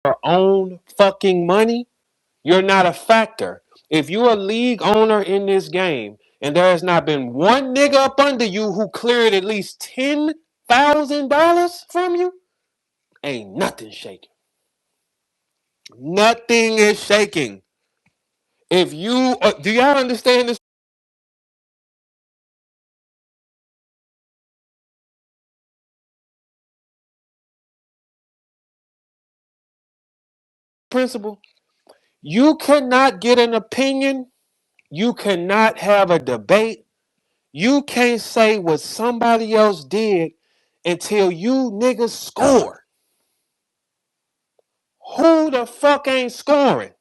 your own fucking money, you're not a factor. If you're a league owner in this game and there has not been one nigga up under you who cleared at least $10,000 from you, ain't nothing shaking. Nothing is shaking. If you do y'all understand this principle? You cannot get an opinion. You cannot have a debate. You can't say what somebody else did until you niggas score. Who the fuck ain't scoring?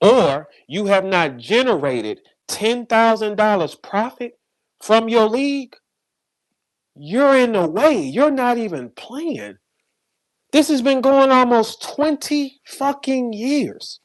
Or you have not generated $10,000 profit from your league, you're in the way. You're not even playing. This has been going almost 20 fucking years.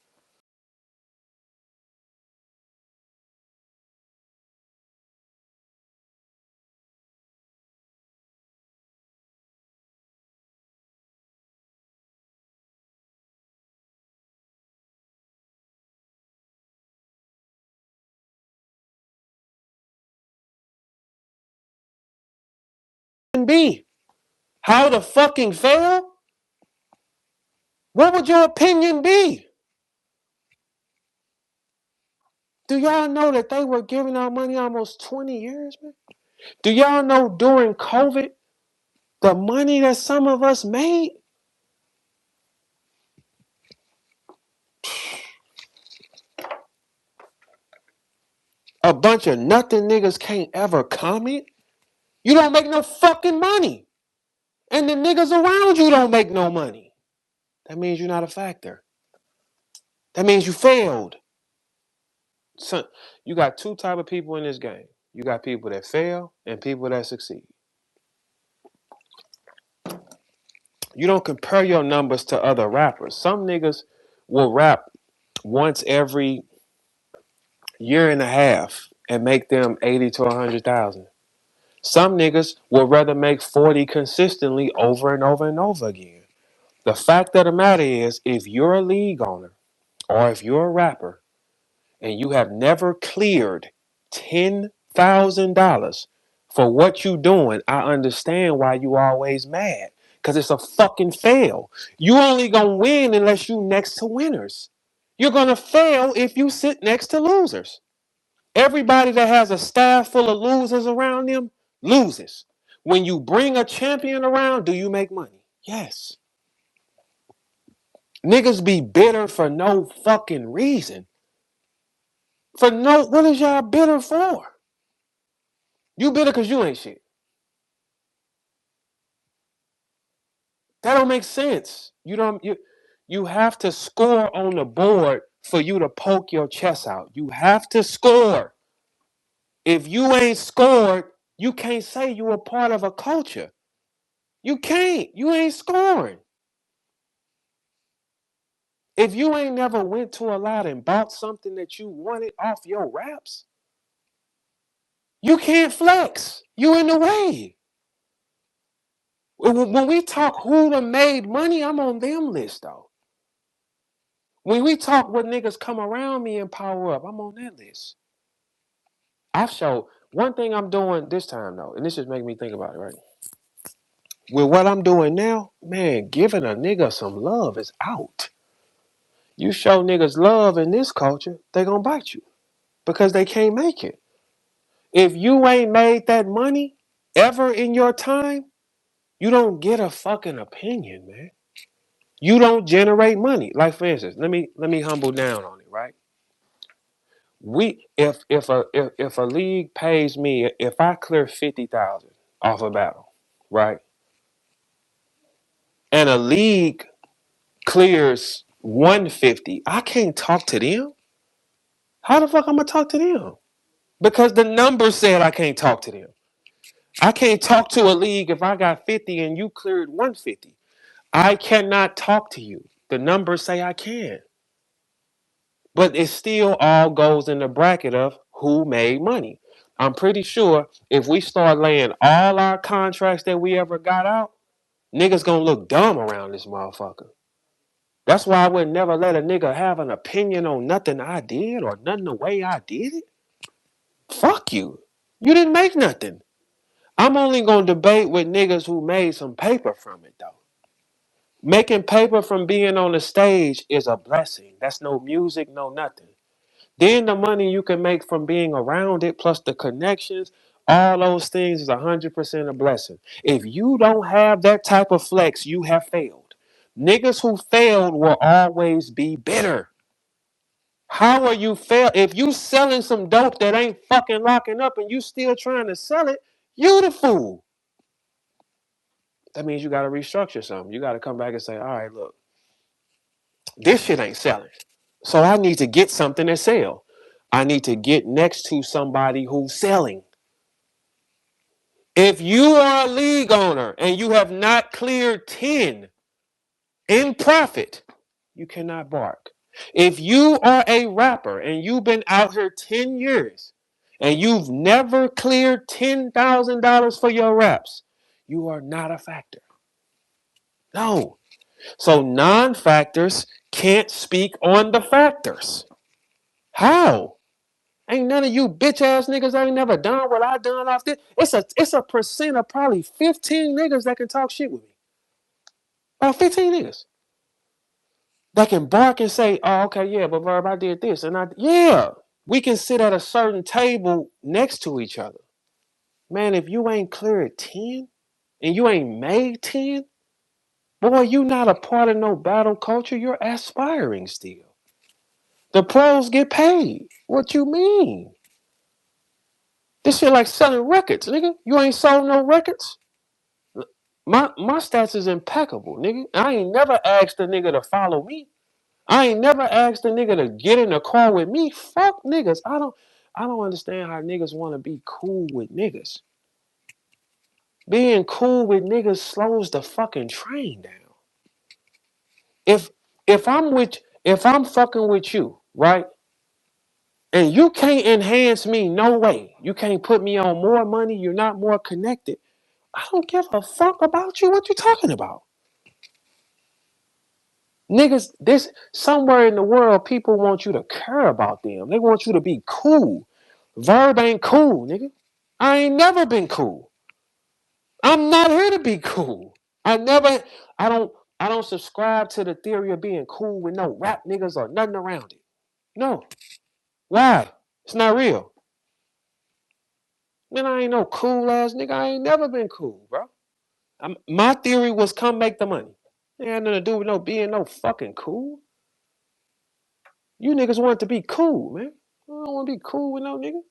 B, how to fucking fail? What would your opinion be? Do y'all know that they were giving out money almost 20 years, man? Do y'all know during COVID, the money that some of us made? A bunch of nothing niggas can't ever comment. You don't make no fucking money. And the niggas around you don't make no money. That means you're not a factor. That means you failed. So, you got two type of people in this game. You got people that fail and people that succeed. You don't compare your numbers to other rappers. Some niggas will rap once every year and a half and make them 80 to 100,000. Some niggas will rather make 40 consistently over and over and over again. The fact of the matter is, if you're a league owner or if you're a rapper and you have never cleared $10,000 for what you doing, I understand why you always mad. Cause it's a fucking fail. You only gonna win unless you next to winners. You're gonna fail if you sit next to losers. Everybody that has a staff full of losers around them loses. When you bring a champion around, do you make money? Yes. Niggas be bitter for no fucking reason. For no, what is y'all bitter for? You bitter because you ain't shit. That don't make sense. You have to score on the board for you to poke your chest out. You have to score. If you ain't scored, you can't say you a part of a culture. You can't. You ain't scoring. If you ain't never went to a lot and bought something that you wanted off your raps, you can't flex. You in the way. When we talk who done made money, I'm on them list though. When we talk what niggas come around me and power up, I'm on that list. I've showed one thing I'm doing this time though, and this just make me think about it, right? With what I'm doing now, man, giving a nigga some love is out. You show niggas love in this culture, they gonna bite you because they can't make it. If you ain't made that money ever in your time, you don't get a fucking opinion, man. You don't generate money. Like for instance, let me humble down on it, right? if a league pays me, if I clear 50,000 off a battle, right? And a league clears 150, I can't talk to them. How the fuck I'm gonna talk to them? Because the number said I can't talk to them. I can't talk to a league if I got 50 and you cleared 150. I cannot talk to you. The numbers say I can. But it still all goes in the bracket of who made money. I'm pretty sure if we start laying all our contracts that we ever got out, niggas gonna look dumb around this motherfucker. That's why I would never let a nigga have an opinion on nothing I did or nothing the way I did it. Fuck you. You didn't make nothing. I'm only gonna debate with niggas who made some paper from it though. Making paper from being on the stage is a blessing. That's no music, no nothing. Then the money you can make from being around it, plus the connections, all those things is 100% a blessing. If you don't have that type of flex, you have failed. Niggas who failed will always be bitter. How are you fail? If you selling some dope that ain't fucking locking up and you still trying to sell it, you the fool. That means you got to restructure something. You got to come back and say, all right, look, this shit ain't selling. So I need to get something to sell. I need to get next to somebody who's selling. If you are a league owner and you have not cleared 10 in profit, you cannot bark. If you are a rapper and you've been out here 10 years and you've never cleared $10,000 for your raps, you are not a factor. No. So non-factors can't speak on the factors. How? Ain't none of you bitch ass niggas ain't never done what I done off this. It's a percent of probably 15 niggas that can talk shit with me. About 15 niggas that can bark and say, "Oh, okay, yeah, but Verb, I did this and yeah." We can sit at a certain table next to each other. Man, if you ain't cleared 10 and you ain't made 10, boy, you not a part of no battle culture. You're aspiring still. The pros get paid. What you mean? This shit like selling records, nigga. You ain't sold no records. My stats is impeccable, nigga. I ain't never asked a nigga to follow me. I ain't never asked a nigga to get in a car with me. Fuck niggas. I don't understand how niggas want to be cool with niggas. Being cool with niggas slows the fucking train down. If if I'm fucking with you, right? And you can't enhance me no way. You can't put me on more money. You're not more connected. I don't give a fuck about you. What you talking about? Niggas, this somewhere in the world, people want you to care about them. They want you to be cool. Verb ain't cool, nigga. I ain't never been cool. I'm not here to be cool. I never, I don't, I don't subscribe to the theory of being cool with no rap niggas or nothing around it. No. Why? It's not real. Man, I ain't no cool ass nigga. I ain't never been cool, bro. My theory was come make the money. It had nothing to do with no being no fucking cool. You niggas want to be cool, man. I don't want to be cool with no nigga.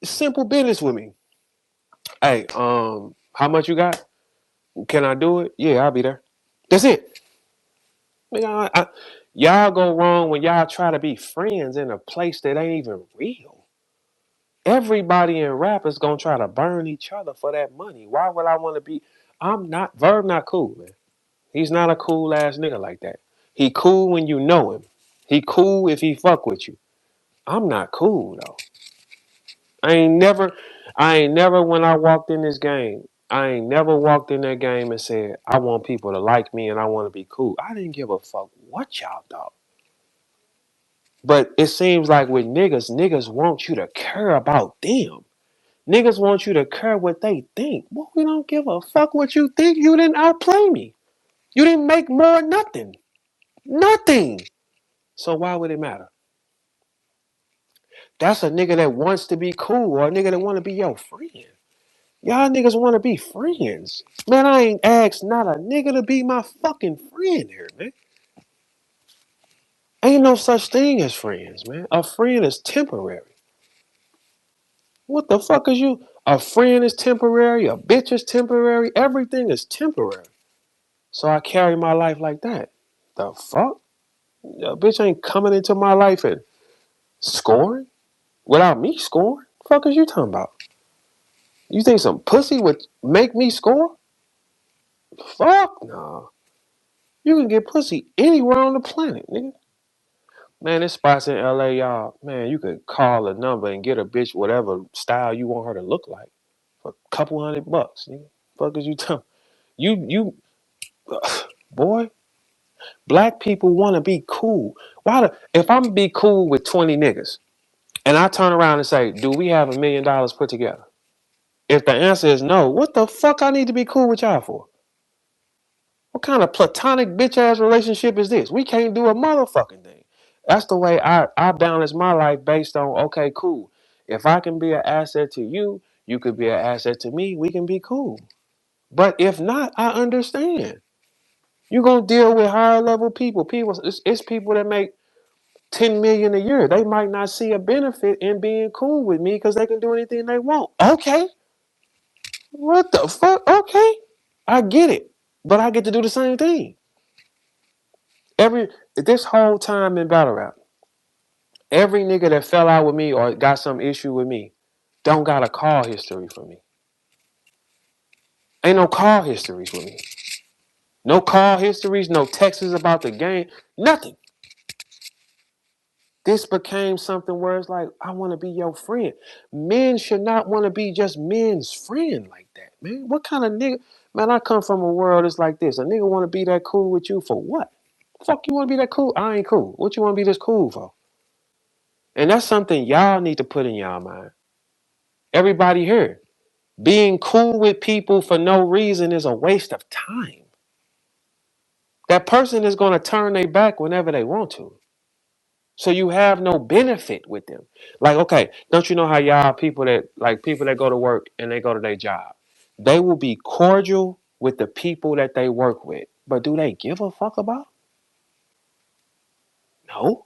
It's simple business with me. Hey, how much you got? Can I do it? Yeah, I'll be there. That's it. Y'all go wrong when y'all try to be friends in a place that ain't even real. Everybody in rap is gonna try to burn each other for that money. Why would I want to be? I'm not Verb. Not cool, man. He's not a cool ass nigga like that. He cool when you know him. He cool if he fuck with you. I'm not cool though. I ain't never, I ain't never when I walked in this game, I ain't never walked in that game and said, I want people to like me and I want to be cool. I didn't give a fuck what y'all thought. But it seems like with niggas want you to care about them. Niggas want you to care what they think. Well, we don't give a fuck what you think. You didn't outplay me. You didn't make more nothing. Nothing. So why would it matter? That's a nigga that wants to be cool or a nigga that want to be your friend. Y'all niggas want to be friends. Man, I ain't asked not a nigga to be my fucking friend here, man. Ain't no such thing as friends, man. A friend is temporary. What the fuck is you? A friend is temporary. A bitch is temporary. Everything is temporary. So I carry my life like that. The fuck? A bitch ain't coming into my life and scoring without me scoring. Fuck is you talking about? You think some pussy would make me score? Fuck no. You can get pussy anywhere on the planet, nigga. Man, there's spots in LA, y'all. Man, you could call a number and get a bitch whatever style you want her to look like for a couple $100, nigga. Fuck is you talking? You, boy. Black people want to be cool. If I'm be cool with 20 niggas and I turn around and say, do we have $1 million put together? If the answer is no, what the fuck I need to be cool with y'all for? What kind of platonic bitch ass relationship is this? We can't do a motherfucking thing. That's the way I balance my life based on, okay, cool. If I can be an asset to you, you could be an asset to me, we can be cool. But if not, I understand. You're gonna deal with higher level people. It's people that make 10 million a year. They might not see a benefit in being cool with me because they can do anything they want. Okay. What the fuck? Okay. I get it. But I get to do the same thing. This whole time in battle rap, every nigga that fell out with me or got some issue with me don't got a call history for me. Ain't no call histories with me. No call histories, no texts about the game, nothing. This became something where it's like, I want to be your friend. Men should not want to be just men's friend like that, man. What kind of nigga? Man, I come from a world that's like this. A nigga want to be that cool with you for what? Fuck, you want to be that cool? I ain't cool. What you want to be this cool for? And that's something y'all need to put in y'all mind. Everybody here, being cool with people for no reason is a waste of time. That person is going to turn their back whenever they want to. So you have no benefit with them. Like, okay, don't you know how y'all people that go to work and they go to their job, they will be cordial with the people that they work with. But do they give a fuck about? No.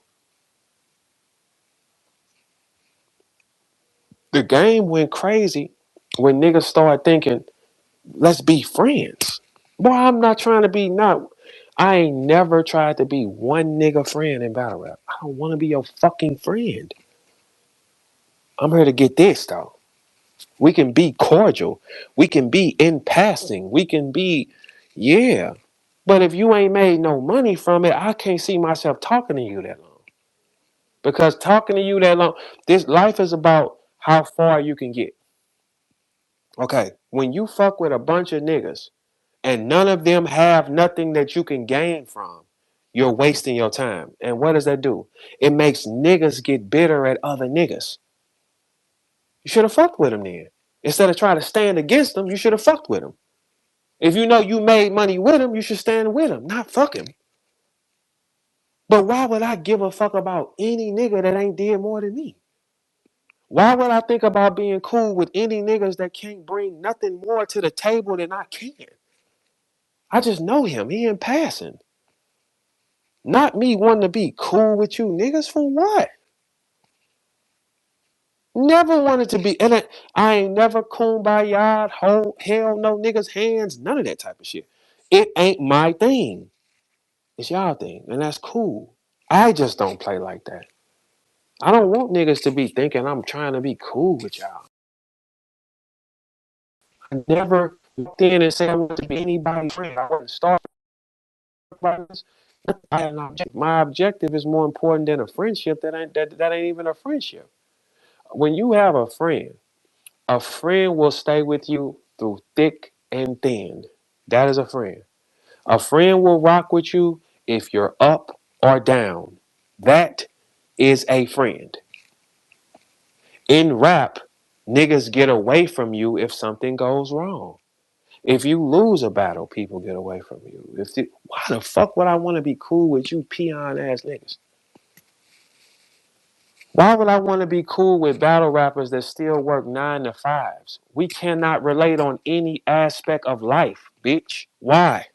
The game went crazy when niggas started thinking, let's be friends. Boy, I'm not trying to be not. I ain't never tried to be one nigga friend in battle rap. I don't want to be your fucking friend. I'm here to get this though. We can be cordial. We can be in passing. We can be, yeah. But if you ain't made no money from it, I can't see myself talking to you that long. Because talking to you that long, this life is about how far you can get. Okay, when you fuck with a bunch of niggas and none of them have nothing that you can gain from, you're wasting your time. And what does that do? It makes niggas get bitter at other niggas. You should have fucked with them then. Instead of trying to stand against them, you should have fucked with them. If you know you made money with him, you should stand with him, not fuck him. But why would I give a fuck about any nigga that ain't did more than me? Why would I think about being cool with any niggas that can't bring nothing more to the table than I can? I just know him. He in passing. Not me wanting to be cool with you niggas for what? Never wanted to be. And I ain't never kumbaya, hell no niggas hands, none of that type of shit. It ain't my thing. It's y'all thing. And that's cool. I just don't play like that. I don't want niggas to be thinking I'm trying to be cool with y'all. I never walked in and said I want to be anybody's friend. I wasn't starting by this. I had an objective. My objective is more important than a friendship that ain't even a friendship. When you have a friend will stay with you through thick and thin. That is a friend. A friend will rock with you if you're up or down. That is a friend. In rap, niggas get away from you if something goes wrong. If you lose a battle, people get away from you. Why the fuck would I want to be cool with you peon ass niggas? Why would I want to be cool with battle rappers that still work 9 to 5s? We cannot relate on any aspect of life, bitch. Why?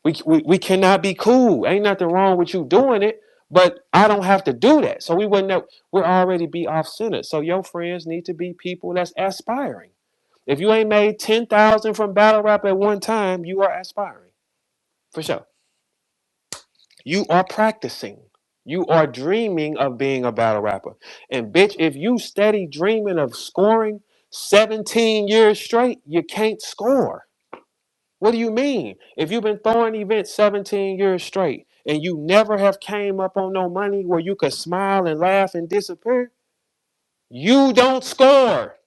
We cannot be cool. Ain't nothing wrong with you doing it, but I don't have to do that. So we wouldn't have, we'll already be off centered. So your friends need to be people that's aspiring. If you ain't made 10,000 from battle rap at one time, you are aspiring. For sure. You are practicing. You are dreaming of being a battle rapper. And bitch, if you steady dreaming of scoring 17 years straight, you can't score. What do you mean? If you've been throwing events 17 years straight and you never have came up on no money where you could smile and laugh and disappear, you don't score.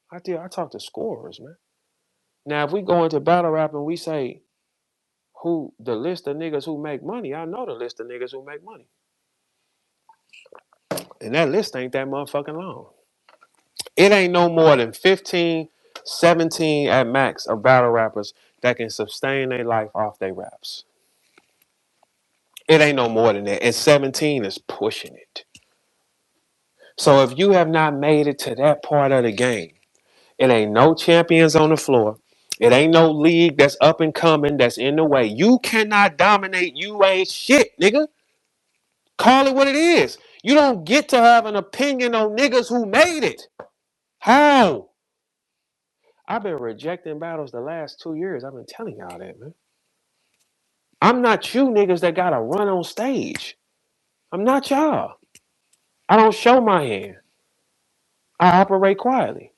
I talk to scorers, man. Now, if we go into battle rap and we say who the list of niggas who make money, I know the list of niggas who make money. And that list ain't that motherfucking long. It ain't no more than 15, 17 at max of battle rappers that can sustain their life off their raps. It ain't no more than that. And 17 is pushing it. So if you have not made it to that part of the game, it ain't no champions on the floor. It ain't no league that's up and coming that's in the way. You cannot dominate. You ain't shit, nigga. Call it what it is. You don't get to have an opinion on niggas who made it. How? I've been rejecting battles the last 2 years. I've been telling y'all that, man. I'm not you niggas that gotta run on stage. I'm not y'all. I don't show my hand. I operate quietly.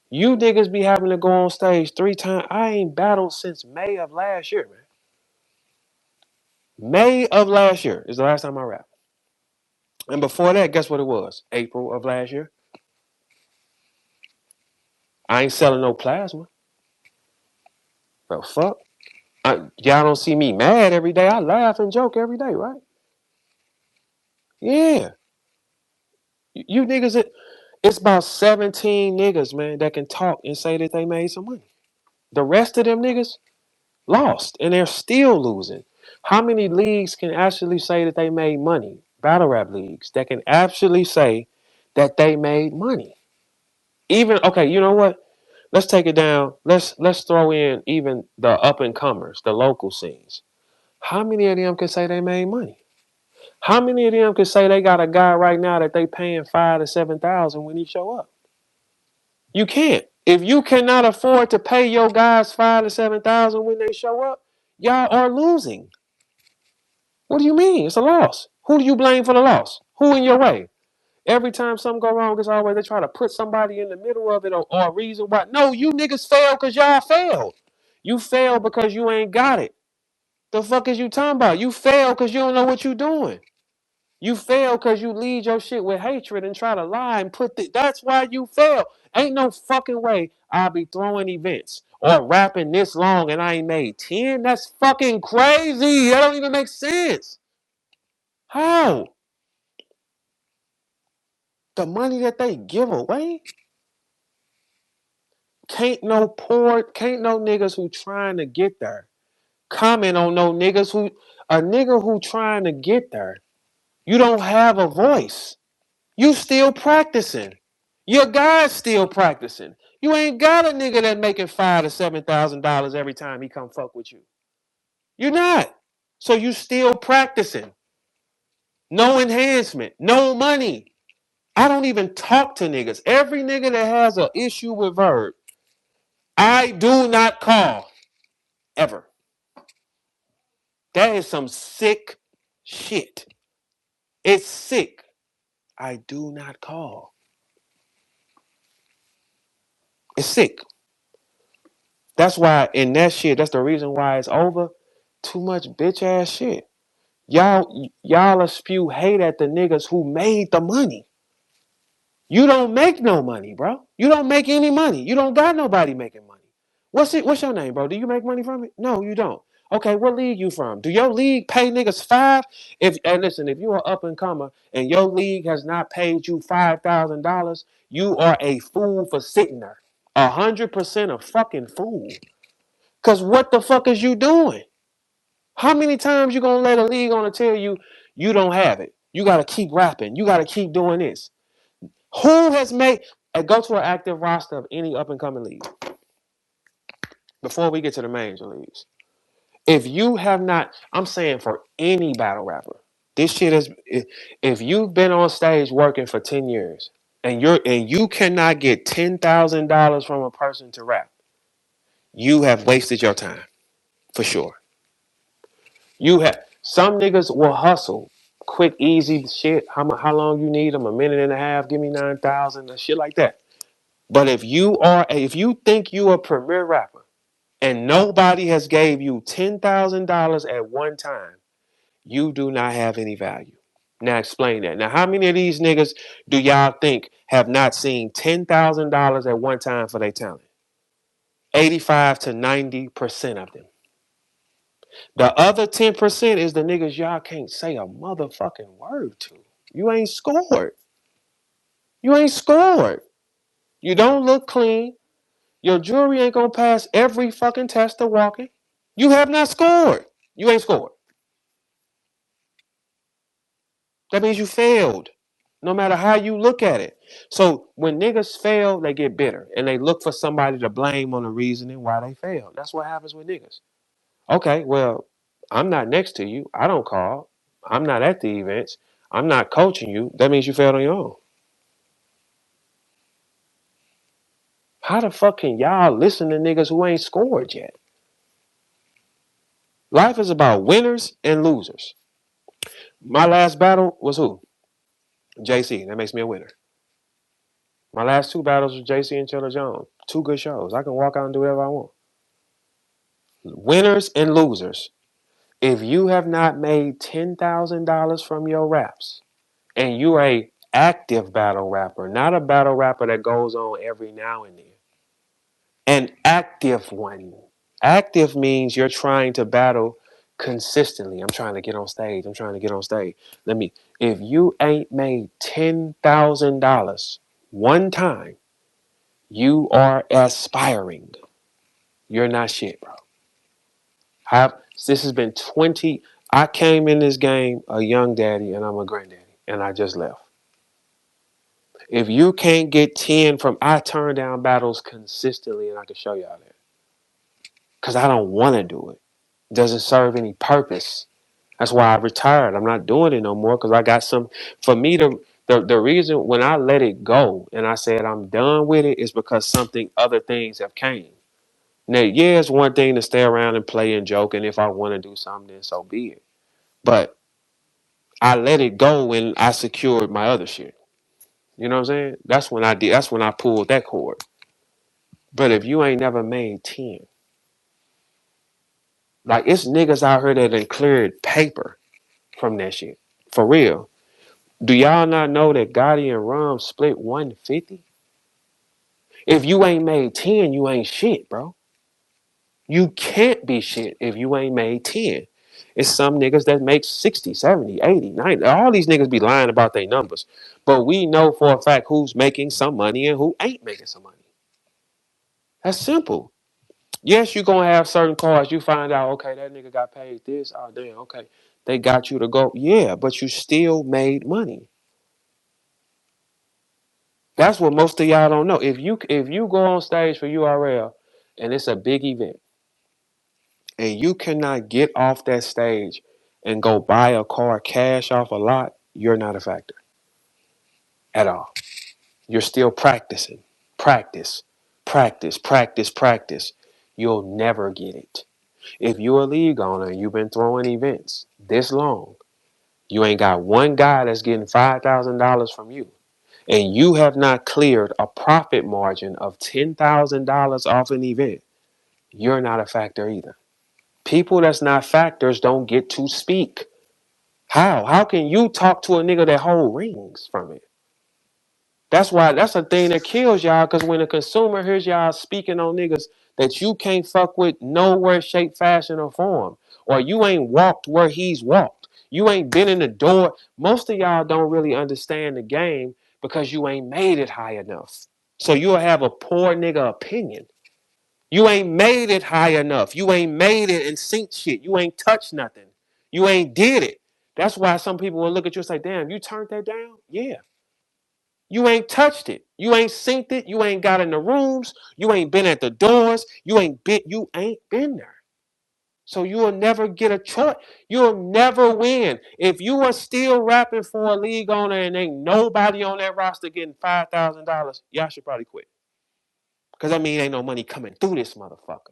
You niggas be having to go on stage 3 times. I ain't battled since May of last year, man. May of last year is the last time I rapped. And before that, guess what it was? April of last year. I ain't selling no plasma. The fuck? Y'all don't see me mad every day. I laugh and joke every day, right? Yeah. You niggas, it's about 17 niggas, man, that can talk and say that they made some money. The rest of them niggas lost and they're still losing. How many leagues can actually say that they made money? Battle rap leagues that can actually say that they made money. Even okay, you know what? Let's take it down. Let's throw in even the up and comers, the local scenes. How many of them can say they made money? How many of them can say they got a guy right now that they paying 5,000 to 7,000 when he show up? You can't. If you cannot afford to pay your guys 5,000 to 7,000 when they show up, y'all are losing. What do you mean? It's a loss. Who do you blame for the loss? Who in your way? Every time something go wrong, it's always they try to put somebody in the middle of it or a reason why. No, you niggas fail because y'all failed. You fail because you ain't got it. The fuck is you talking about? You fail because you don't know what you doing. You fail because you lead your shit with hatred and try to lie and that's why you fail. Ain't no fucking way I'll be throwing events or rapping this long and I ain't made 10. That's fucking crazy. That don't even make sense. How? The money that they give away? Can't no niggas who trying to get there comment on no niggas who, a nigga who trying to get there. You don't have a voice. You still practicing. Your guy's still practicing. You ain't got a nigga that making $5,000 to $7,000 every time he come fuck with you. You're not. So you still practicing. No enhancement. No money. I don't even talk to niggas. Every nigga that has an issue with Verb, I do not call. Ever. That is some sick shit. It's sick. I do not call. It's sick. That's why in that shit, that's the reason why it's over. Too much bitch ass shit. Y'all spew hate at the niggas who made the money. You don't make no money, bro. You don't make any money. You don't got nobody making money. What's your name, bro? Do you make money from it? No, you don't. Okay, what league you from? Do your league pay niggas five? And listen, if you are up and comer and your league has not paid you $5,000, you are a fool for sitting there. 100% a fucking fool. Cause what the fuck is you doing? How many times you gonna let a league owner tell you you don't have it? You gotta keep rapping. You gotta keep doing this. Who has made? Go to an active roster of any up and coming league before we get to the major leagues. If you have not, I'm saying for any battle rapper, this shit is. If you've been on stage working for 10 years and you cannot get $10,000 from a person to rap, you have wasted your time for sure. You have some niggas will hustle, quick, easy shit. How long you need them? A minute and a half. Give me 9,000. Shit like that. But if you think you a premier rapper and nobody has gave you $10,000 at one time, you do not have any value. Now explain that. Now, how many of these niggas do y'all think have not seen $10,000 at one time for their talent? 85 to 90% of them. The other 10% is the niggas y'all can't say a motherfucking word to. You ain't scored. You ain't scored. You don't look clean. Your jewelry ain't gonna pass every fucking test of walking. You have not scored. You ain't scored. That means you failed. No matter how you look at it. So when niggas fail, they get bitter and they look for somebody to blame on the reasoning why they failed. That's what happens with niggas. Okay, well, I'm not next to you. I don't call. I'm not at the events. I'm not coaching you. That means you failed on your own. How the fuck can y'all listen to niggas who ain't scored yet? Life is about winners and losers. My last battle was who? JC. That makes me a winner. My last two battles was JC and Chilla Jones. Two good shows. I can walk out and do whatever I want. Winners and losers. If you have not made $10,000 from your raps and you're a active battle rapper, not a battle rapper that goes on every now and then, an active one. Active means you're trying to battle consistently. I'm trying to get on stage. I'm trying to get on stage. If you ain't made $10,000 one time, you are aspiring. You're not shit, bro. This has been 20. I came in this game a young daddy and I'm a granddaddy and I just left. If you can't get 10 from, I turn down battles consistently and I can show y'all that. Because I don't want to do it. It doesn't serve any purpose. That's why I retired. I'm not doing it no more because I got some, for me the reason when I let it go and I said I'm done with it is because other things have came. Now, yeah, it's one thing to stay around and play and joke, and if I want to do something, then so be it. But I let it go when I secured my other shit. You know what I'm saying? That's when I did. That's when I pulled that cord. But if you ain't never made 10, like it's niggas out here that done cleared paper from that shit. For real. Do y'all not know that Gotti and Rum split 150? If you ain't made 10, you ain't shit, bro. You can't be shit if you ain't made 10. It's some niggas that make 60, 70, 80, 90. All these niggas be lying about their numbers. But we know for a fact who's making some money and who ain't making some money. That's simple. Yes, you're going to have certain cars. You find out, okay, that nigga got paid this. Oh, damn, okay. They got you to go. Yeah, but you still made money. That's what most of y'all don't know. If you go on stage for URL and it's a big event and you cannot get off that stage and go buy a car cash off a lot, you're not a factor at all. You're still practicing. Practice, practice, practice, practice. You'll never get it. If you're a league owner and you've been throwing events this long, you ain't got one guy that's getting $5,000 from you, and you have not cleared a profit margin of $10,000 off an event, you're not a factor either. People that's not factors don't get to speak. How? How can you talk to a nigga that hold rings from it? That's a thing that kills y'all, because when a consumer hears y'all speaking on niggas that you can't fuck with nowhere, shape, fashion, or form, or you ain't walked where he's walked, you ain't been in the door. Most of y'all don't really understand the game because you ain't made it high enough. So you'll have a poor nigga opinion. You ain't made it high enough. You ain't made it and sink shit. You ain't touched nothing. You ain't did it. That's why some people will look at you and say, damn, you turned that down? Yeah. You ain't touched it. You ain't synced it. You ain't got in the rooms. You ain't been at the doors. You ain't been there. So you will never get a choice. You'll never win. If you are still rapping for a league owner and ain't nobody on that roster getting $5,000, y'all should probably quit. Because I mean, ain't no money coming through this motherfucker.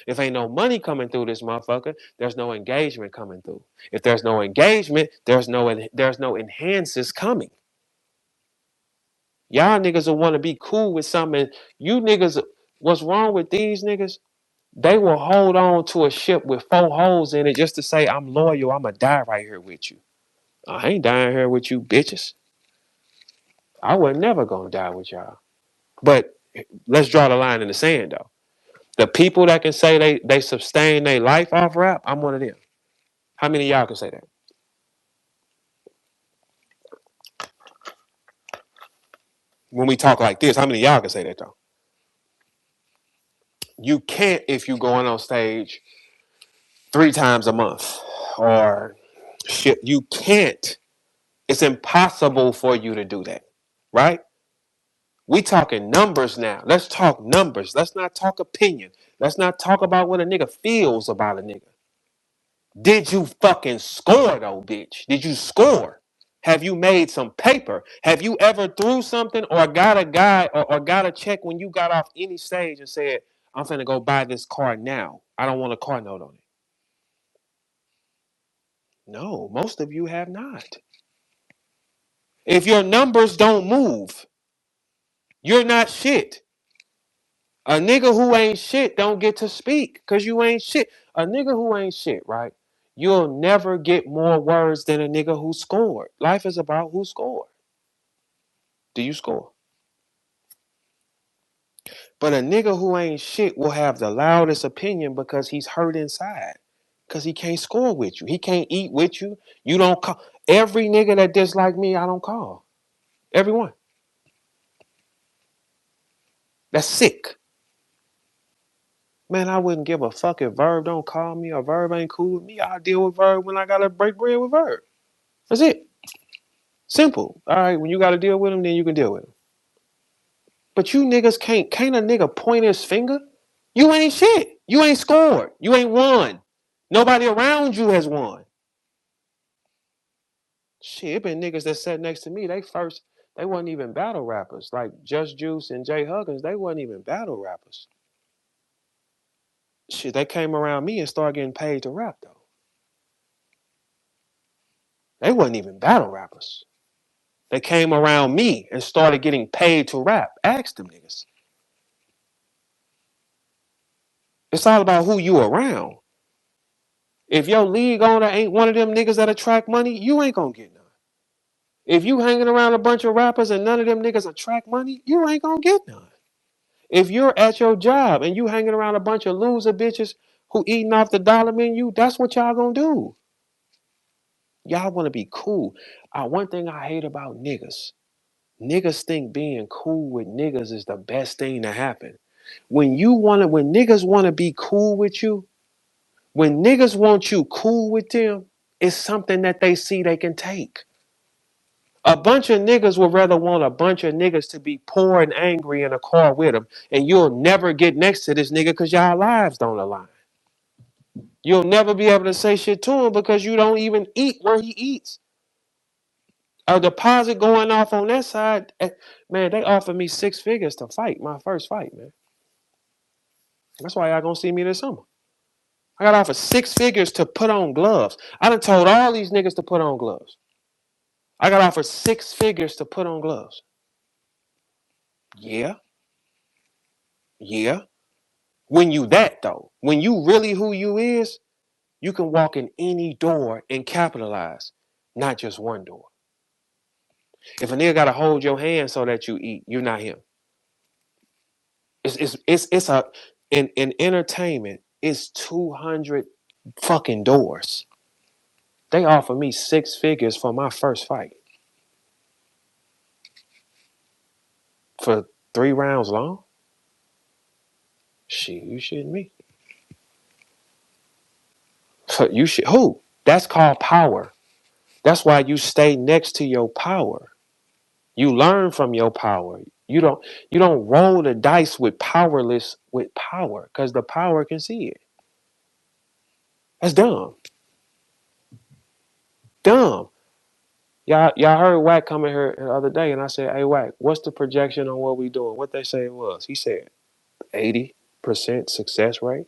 If ain't no money coming through this motherfucker, there's no engagement coming through. If there's no engagement, there's no enhances coming. Y'all niggas will want to be cool with something. You niggas, what's wrong with these niggas? They will hold on to a ship with 4 holes in it just to say, I'm loyal, I'ma die right here with you. I ain't dying here with you bitches. I was never gonna die with y'all. But let's draw the line in the sand though. The people that can say they sustain their life off rap, I'm one of them. How many of y'all can say that? When we talk like this, how many of y'all can say that though? You can't if you going on stage 3 times a month or shit. You can't. It's impossible for you to do that, right? We talking numbers now. Let's talk numbers. Let's not talk opinion. Let's not talk about what a nigga feels about a nigga. Did you fucking score though, bitch? Did you score? Have you made some paper? Have you ever threw something or got a guy or got a check when you got off any stage and said, I'm finna go buy this car now. I don't want a car note on it. No, most of you have not. If your numbers don't move, you're not shit. A nigga who ain't shit don't get to speak because you ain't shit. A nigga who ain't shit, right? You'll never get more words than a nigga who scored. Life is about who scored. Do you score? But a nigga who ain't shit will have the loudest opinion because he's hurt inside. Because he can't score with you. He can't eat with you. You don't call. Every nigga that dislike me, I don't call. Everyone. That's sick. Man, I wouldn't give a fuck if Verb don't call me or Verb ain't cool with me. I'll deal with Verb when I gotta break bread with Verb. That's it. Simple. All right, when you gotta deal with him, then you can deal with him. But you niggas can't a nigga point his finger? You ain't shit. You ain't scored. You ain't won. Nobody around you has won. Shit, it been niggas that sat next to me. They wasn't even battle rappers. Like Just Juice and Jay Huggins, they wasn't even battle rappers. Shit, they came around me and started getting paid to rap though. They wasn't even battle rappers. They came around me and started getting paid to rap. Ask them niggas. It's all about who you around. If your league owner ain't one of them niggas that attract money, you ain't gonna get none. If you hanging around a bunch of rappers and none of them niggas attract money, you ain't gonna get none. If you're at your job and you hanging around a bunch of loser bitches who eating off the dollar menu, that's what y'all gonna do. Y'all wanna be cool. One thing I hate about niggas think being cool with niggas is the best thing to happen. When niggas wanna be cool with you, when niggas want you cool with them, it's something that they see they can take. A bunch of niggas would rather want a bunch of niggas to be poor and angry in a car with them, and you'll never get next to this nigga because y'all lives don't align. You'll never be able to say shit to him because you don't even eat where he eats. A deposit going off on that side, man, they offered me 6 figures to fight my first fight, man. That's why y'all gonna see me this summer. I got offered 6 figures to put on gloves. I done told all these niggas to put on gloves. I got offered 6 figures to put on gloves. Yeah, yeah. When you that though, when you really who you is, you can walk in any door and capitalize, not just one door. If a nigga gotta hold your hand so that you eat, you're not him. It's a in entertainment, it's 200 fucking doors. They offer me 6 figures for my first fight. For 3 rounds long? Shit, you shitting me. You should who? That's called power. That's why you stay next to your power. You learn from your power. You don't roll the dice with powerless with power because the power can see it. That's dumb. Dumb. Y'all heard Wack coming here the other day, and I said, "Hey Wack, what's the projection on what we doing?" What they say it was? He said 80% success rate.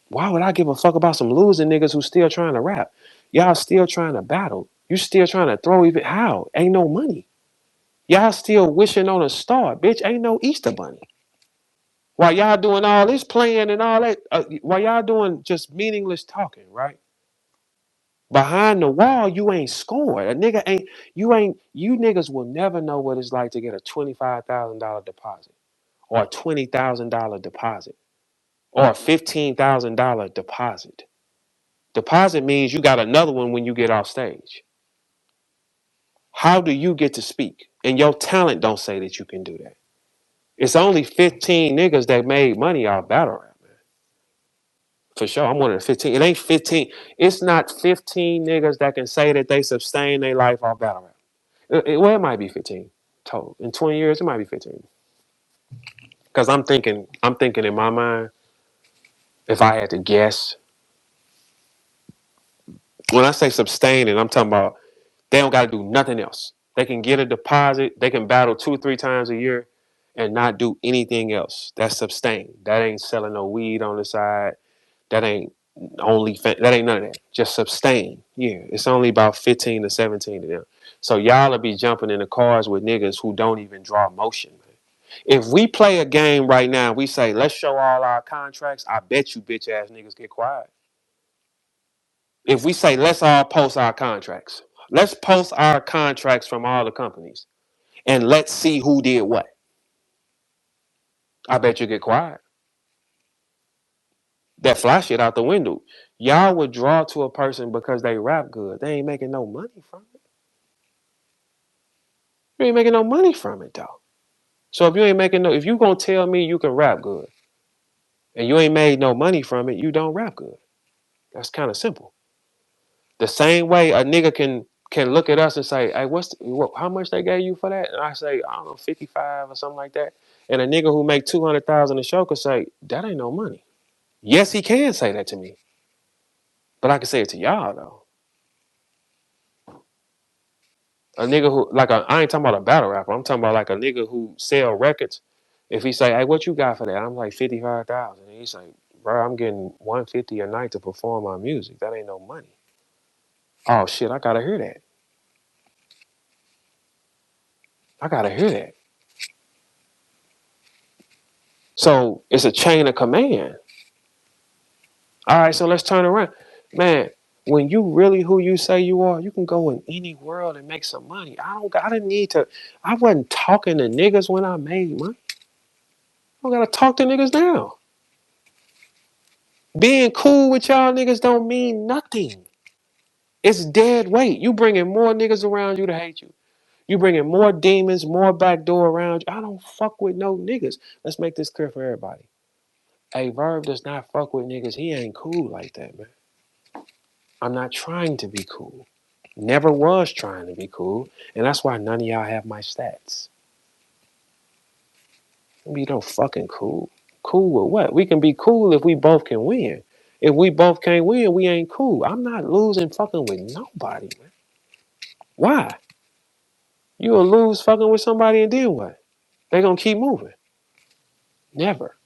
Why would I give a fuck about some losing niggas who still trying to rap? Y'all still trying to battle. You still trying to throw even how? Ain't no money. Y'all still wishing on a star, bitch. Ain't no Easter bunny. While y'all doing all this playing and all that, while y'all doing just meaningless talking, right? Behind the wall, you ain't scored. A nigga ain't, you niggas will never know what it's like to get a $25,000 deposit or a $20,000 deposit or a $15,000 deposit. Deposit means you got another one when you get off stage. How do you get to speak? And your talent don't say that you can do that. It's only 15 niggas that made money off battle rap, man. For sure, I'm one of the 15. It ain't 15. It's not 15 niggas that can say that they sustain their life off battle rap. Well, it might be 15 total. In 20 years, it might be 15. Because I'm thinking in my mind, if I had to guess, when I say sustaining, I'm talking about they don't got to do nothing else. They can get a deposit. They can battle 2-3 times a year and not do anything else. That's sustain. That ain't selling no weed on the side. That ain't that ain't none of that. Just sustain. Yeah, it's only about 15 to 17 of them. So y'all will be jumping in the cars with niggas who don't even draw motion, man. If we play a game right now, we say, let's show all our contracts, I bet you bitch ass niggas get quiet. If we say, let's all post our contracts, let's post our contracts from all the companies and let's see who did what. I bet you get quiet. That fly shit out the window. Y'all would draw to a person because they rap good. They ain't making no money from it. You ain't making no money from it though. So if you ain't making no, if you gonna tell me you can rap good and you ain't made no money from it, you don't rap good. That's kind of simple. The same way a nigga can look at us and say, "Hey, how much they gave you for that?" And I say, "I don't know, 55 or something like that." And a nigga who make 200,000 a show could say, "That ain't no money." Yes, he can say that to me, but I can say it to y'all though. A nigga who I ain't talking about a battle rapper. I'm talking about like a nigga who sell records. If he say, "Hey, what you got for that?" I'm like 55,000. And he say, "Bro, I'm getting 150 a night to perform my music. That ain't no money." Oh shit, I gotta hear that. I gotta hear that. So it's a chain of command. All right, so let's turn around. Man, when you really who you say you are, you can go in any world and make some money. I didn't need to, I wasn't talking to niggas when I made money. I don't gotta talk to niggas now. Being cool with y'all niggas don't mean nothing. It's dead weight. You bringing more niggas around you to hate you. You bringing more demons, more backdoor around you. I don't fuck with no niggas. Let's make this clear for everybody. Hey, Verb does not fuck with niggas. He ain't cool like that, man. I'm not trying to be cool. Never was trying to be cool. And that's why none of y'all have my stats. Be no fucking cool. Cool with what? We can be cool if we both can win. If we both can't win, we ain't cool. I'm not losing fucking with nobody, man. Why? You'll lose fucking with somebody and then what? They gonna keep moving. Never.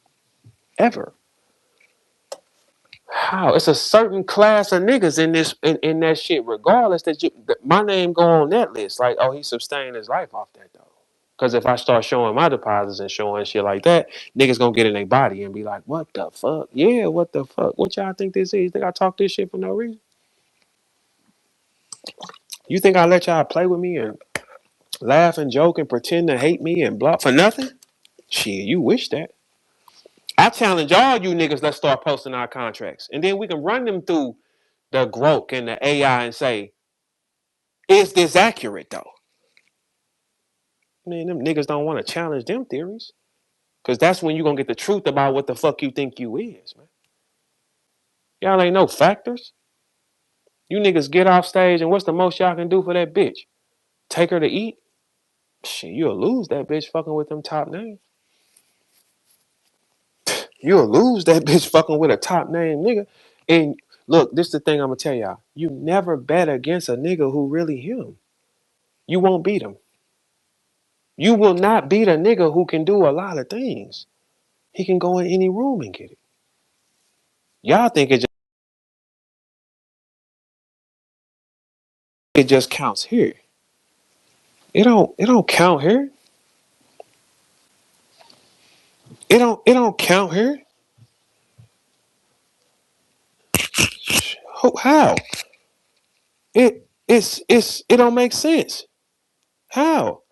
Ever. How? It's a certain class of niggas in this in that shit, regardless that my name go on that list. Like, oh, he sustained his life off that though. Cause if I start showing my deposits and showing shit like that, niggas gonna get in their body and be like, what the fuck? Yeah, what the fuck? What y'all think this is? You think I talk this shit for no reason? You think I let y'all play with me and laugh and joke and pretend to hate me and blah for nothing? Shit, you wish that. I challenge all you niggas, let's start posting our contracts. And then we can run them through the Grok and the AI and say, is this accurate though? Man, them niggas don't want to challenge them theories. Cause that's when you're gonna get the truth about what the fuck you think you is, man. Y'all ain't no factors. You niggas get off stage and what's the most y'all can do for that bitch? Take her to eat? Shit, you'll lose that bitch fucking with them top names. You'll lose that bitch fucking with a top name nigga. And look, this is the thing I'm gonna tell y'all. You never bet against a nigga who really him. You won't beat him. You will not beat a nigga who can do a lot of things. He can go in any room and get it. Y'all think it just counts here. It don't count here. It don't count here. How? It don't make sense. How?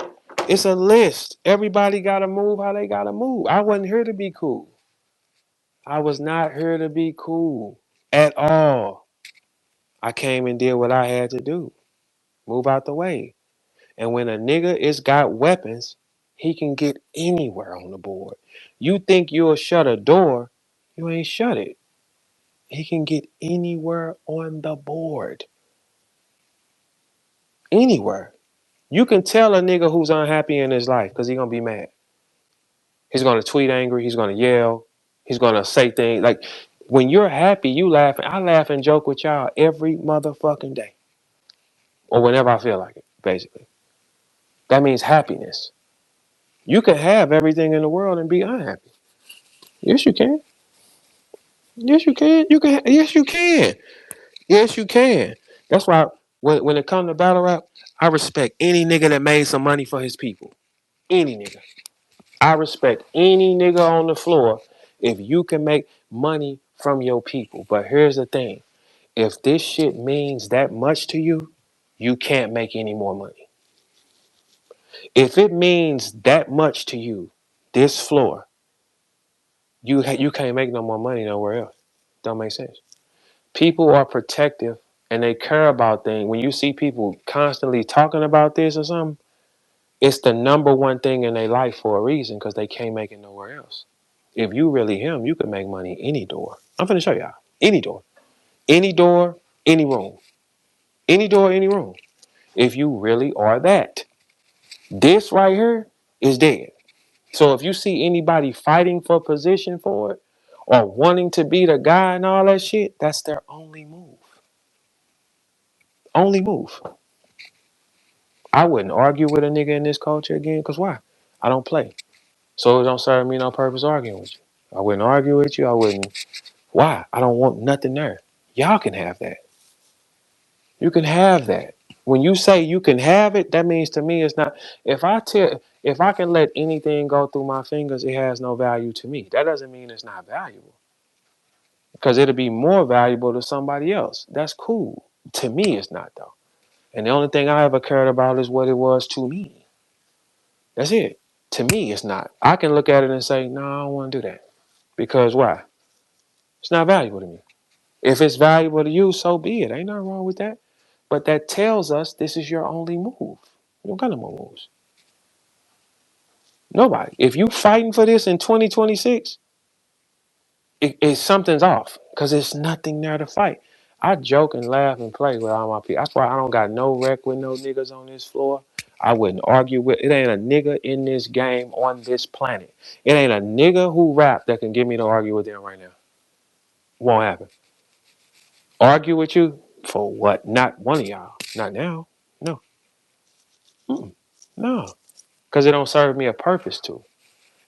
It's a list. Everybody gotta move how they gotta move. I wasn't here to be cool. I was not here to be cool at all. I came and did what I had to do. Move out the way. And when a nigga is got weapons, he can get anywhere on the board. You think you'll shut a door, you ain't shut it. He can get anywhere on the board. Anywhere. You can tell a nigga who's unhappy in his life because he gonna be mad. He's gonna tweet angry, he's gonna yell, he's gonna say things like when you're happy, you laugh. I laugh and joke with y'all every motherfucking day. Or whenever I feel like it, basically. That means happiness. You can have everything in the world and be unhappy. Yes, you can. Yes, you can. You can. Yes, you can. Yes, you can. That's why when it comes to battle rap, I respect any nigga that made some money for his people. Any nigga. I respect any nigga on the floor if you can make money from your people. But here's the thing. If this shit means that much to you, you can't make any more money. If it means that much to you, this floor, you can't make no more money nowhere else. Don't make sense. People are protective and they care about things. When you see people constantly talking about this or something, it's the number one thing in their life for a reason because they can't make it nowhere else. If you really him, you can make money any door. I'm finna show y'all. Any door. Any door, any room. Any door, any room. If you really are that. This right here is dead. So if you see anybody fighting for position for it or wanting to be the guy and all that shit, that's their only move. Only move. I wouldn't argue with a nigga in this culture again, because why? I don't play. So it don't serve me no purpose arguing with you. I wouldn't argue with you. I wouldn't. Why? I don't want nothing there. Y'all can have that. You can have that. When you say you can have it, that means to me it's not. If I can let anything go through my fingers, it has no value to me. That doesn't mean it's not valuable. Because it'll be more valuable to somebody else. That's cool. To me, it's not though. And the only thing I ever cared about is what it was to me. That's it. To me, it's not. I can look at it and say, no, I don't want to do that. Because why? It's not valuable to me. If it's valuable to you, so be it. Ain't nothing wrong with that. But that tells us this is your only move. You don't got no more moves. Nobody. If you fighting for this in 2026, something's off because there's nothing there to fight. I joke and laugh and play with all my people. That's why I don't got no wreck with no niggas on this floor. I wouldn't argue with it. Ain't a nigga in this game on this planet. It ain't a nigga who rap that can get me to argue with them right now. Won't happen. Argue with you for what? Not one of y'all. Not now. No. Mm-mm. No. Because it don't serve me a purpose to.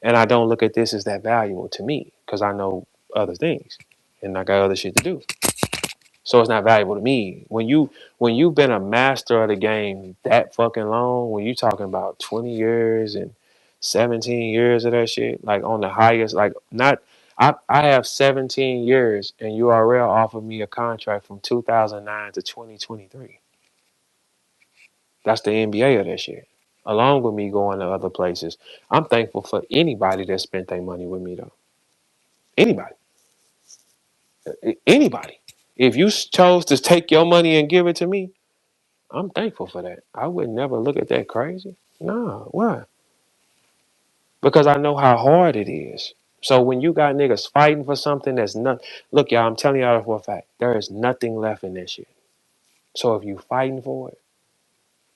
And I don't look at this as that valuable to me because I know other things and I got other shit to do. So it's not valuable to me. When you've been a master of the game that fucking long, when you talking about 20 years and 17 years of that shit, like on the highest, like not I have 17 years and URL offered me a contract from 2009 to 2023. That's the NBA of that shit. Along with me going to other places. I'm thankful for anybody that spent their money with me though. Anybody. Anybody. If you chose to take your money and give it to me, I'm thankful for that. I would never look at that crazy. No, why? Because I know how hard it is. So when you got niggas fighting for something that's not, look, y'all, I'm telling y'all for a fact, there is nothing left in that shit. So if you fighting for it,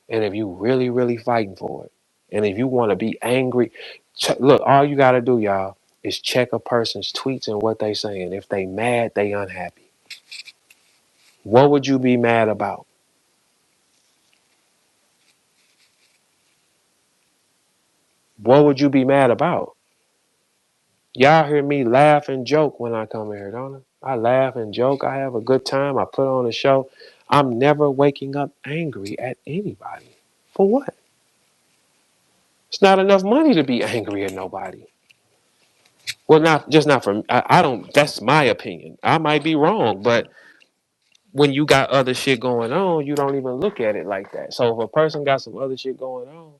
and if you really, really fighting for it, and if you want to be angry, look, all you gotta do, y'all, is check a person's tweets and what they saying. If they mad, they unhappy. What would you be mad about? What would you be mad about? Y'all hear me laugh and joke when I come here, don't I? I laugh and joke. I have a good time. I put on a show. I'm never waking up angry at anybody. For what? It's not enough money to be angry at nobody. Well, not from. I don't. That's my opinion. I might be wrong, but when you got other shit going on, you don't even look at it like that. So if a person got some other shit going on,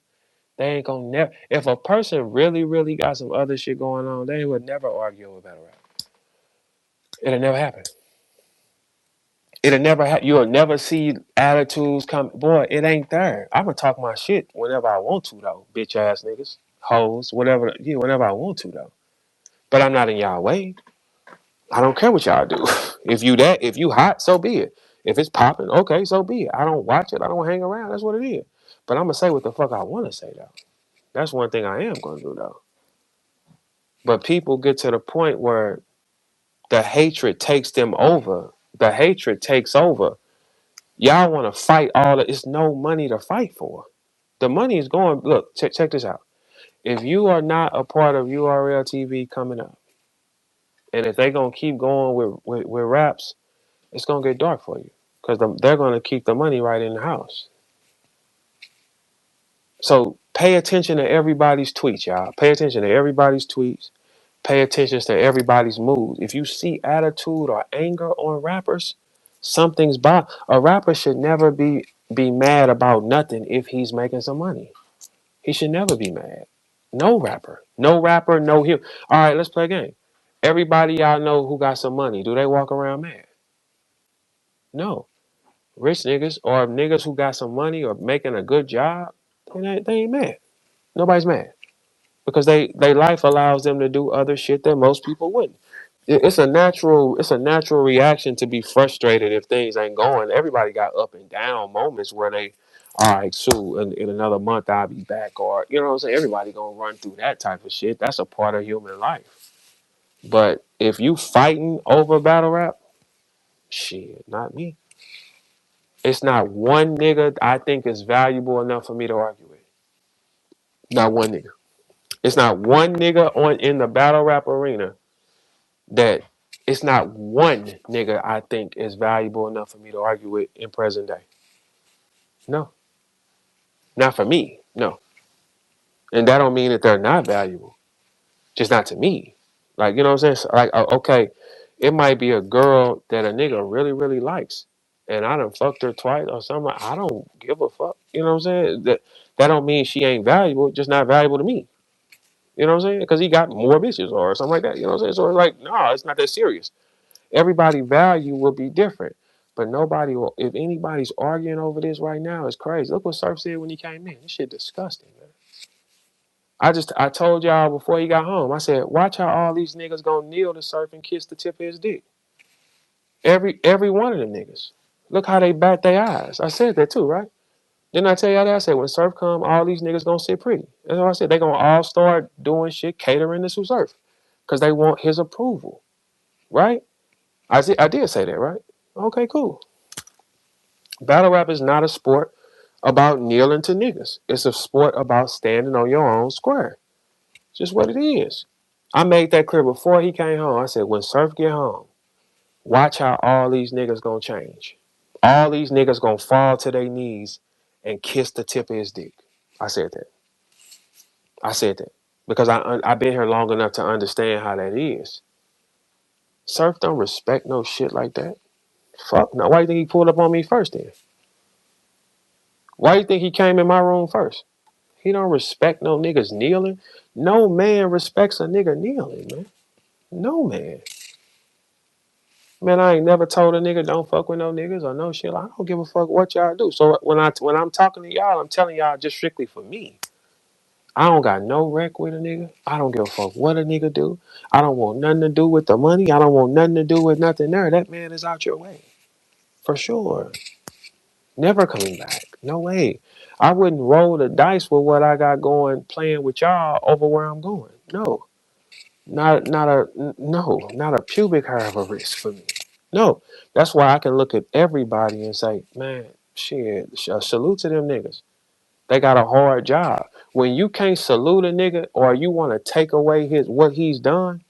they ain't gonna never. If a person really, really got some other shit going on, they would never argue about it. It'll never happen. It'll never. You'll never see attitudes come. Boy, it ain't there. I'm gonna talk my shit whenever I want to, though. Bitch ass niggas, hoes, whatever. Yeah, whenever I want to, though. But I'm not in y'all way. I don't care what y'all do. If you hot, so be it. If it's popping, okay, so be it. I don't watch it. I don't hang around. That's what it is. But I'm gonna say what the fuck I want to say, though. That's one thing I am gonna do, though. But people get to the point where the hatred takes them over. The hatred takes over. Y'all want to fight all that. It's no money to fight for. The money is going. Look, check this out. If you are not a part of URL TV coming up, and if they gonna keep going with raps, it's gonna get dark for you because they're gonna keep the money right in the house. So pay attention to everybody's tweets, y'all. Pay attention to everybody's tweets. Pay attention to everybody's moods. If you see attitude or anger on rappers, something's bad. A rapper should never be mad about nothing if he's making some money. He should never be mad. No rapper. No rapper, no him. All right, let's play a game. Everybody y'all know who got some money. Do they walk around mad? No. Rich niggas or niggas who got some money or making a good job, they ain't mad. Nobody's mad. Because they life allows them to do other shit that most people wouldn't. It's a natural reaction to be frustrated if things ain't going. Everybody got up and down moments where they, all right, so in another month I'll be back, or you know what I'm saying. Everybody gonna run through that type of shit. That's a part of human life. But if you fighting over battle rap, shit, not me. It's not one nigga I think is valuable enough for me to argue with. Not one nigga. It's not one nigga on in the battle rap arena that it's not one nigga I think is valuable enough for me to argue with in present day. No, not for me. No, and that don't mean that they're not valuable. Just not to me. Like you know what I'm saying? So, like okay, it might be a girl that a nigga really really likes, and I done fucked her twice or something. I don't give a fuck. You know what I'm saying? That don't mean she ain't valuable. Just not valuable to me. You know what I'm saying? Because he got more bitches or something like that. You know what I'm saying? So it's like, no, it's not that serious. Everybody value will be different. But nobody will, if anybody's arguing over this right now, it's crazy. Look what Surf said when he came in. This shit disgusting, man. I told y'all before he got home, I said, watch how all these niggas gonna kneel to Surf and kiss the tip of his dick. Every one of them niggas. Look how they bat their eyes. I said that too, right? Didn't I tell y'all that? I said when Surf come, all these niggas gonna sit pretty. That's what I said. They gonna all start doing shit, catering to Surf. Because they want his approval. Right? I did say that, right? Okay, cool. Battle rap is not a sport about kneeling to niggas. It's a sport about standing on your own square. It's just what it is. I made that clear before he came home. I said, when Surf get home, watch how all these niggas gonna change. All these niggas gonna fall to their knees and kiss the tip of his dick. I said that. I said that. Because I've been here long enough to understand how that is. Surf don't respect no shit like that. Fuck no. Why do you think he pulled up on me first then? Why do you think he came in my room first? He don't respect no niggas kneeling. No man respects a nigga kneeling, man. No man. Man, I ain't never told a nigga don't fuck with no niggas or no shit. I don't give a fuck what y'all do. So when I'm talking to y'all, I'm telling y'all just strictly for me. I don't got no wreck with a nigga. I don't give a fuck what a nigga do. I don't want nothing to do with the money. I don't want nothing to do with nothing there. That man is out your way. For sure. Never coming back. No way. I wouldn't roll the dice with what I got going playing with y'all over where I'm going. No. Not a pubic hair of a risk for me. No, that's why I can look at everybody and say, man, shit, salute to them niggas. They got a hard job. When you can't salute a nigga or you want to take away his what he's done,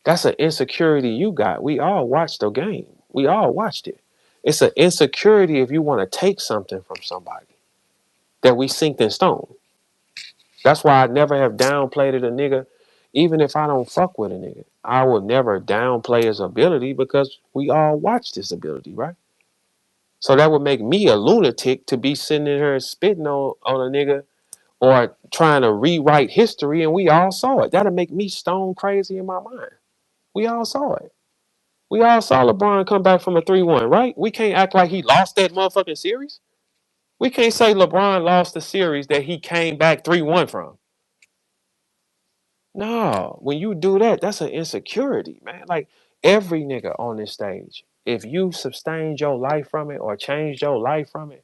that's an insecurity you got. We all watched the game. We all watched it. It's an insecurity if you want to take something from somebody that we synced in stone. That's why I never have downplayed a nigga, even if I don't fuck with a nigga. I will never downplay his ability because we all watch this ability, right? So that would make me a lunatic to be sitting in here spitting on a nigga or trying to rewrite history, and we all saw it. That'll make me stone crazy in my mind. We all saw it. We all saw LeBron come back from a 3-1, right? We can't act like he lost that motherfucking series. We can't say LeBron lost the series that he came back 3-1 from. No, when you do that, that's an insecurity, man. Like every nigga on this stage, if you sustained your life from it or changed your life from it,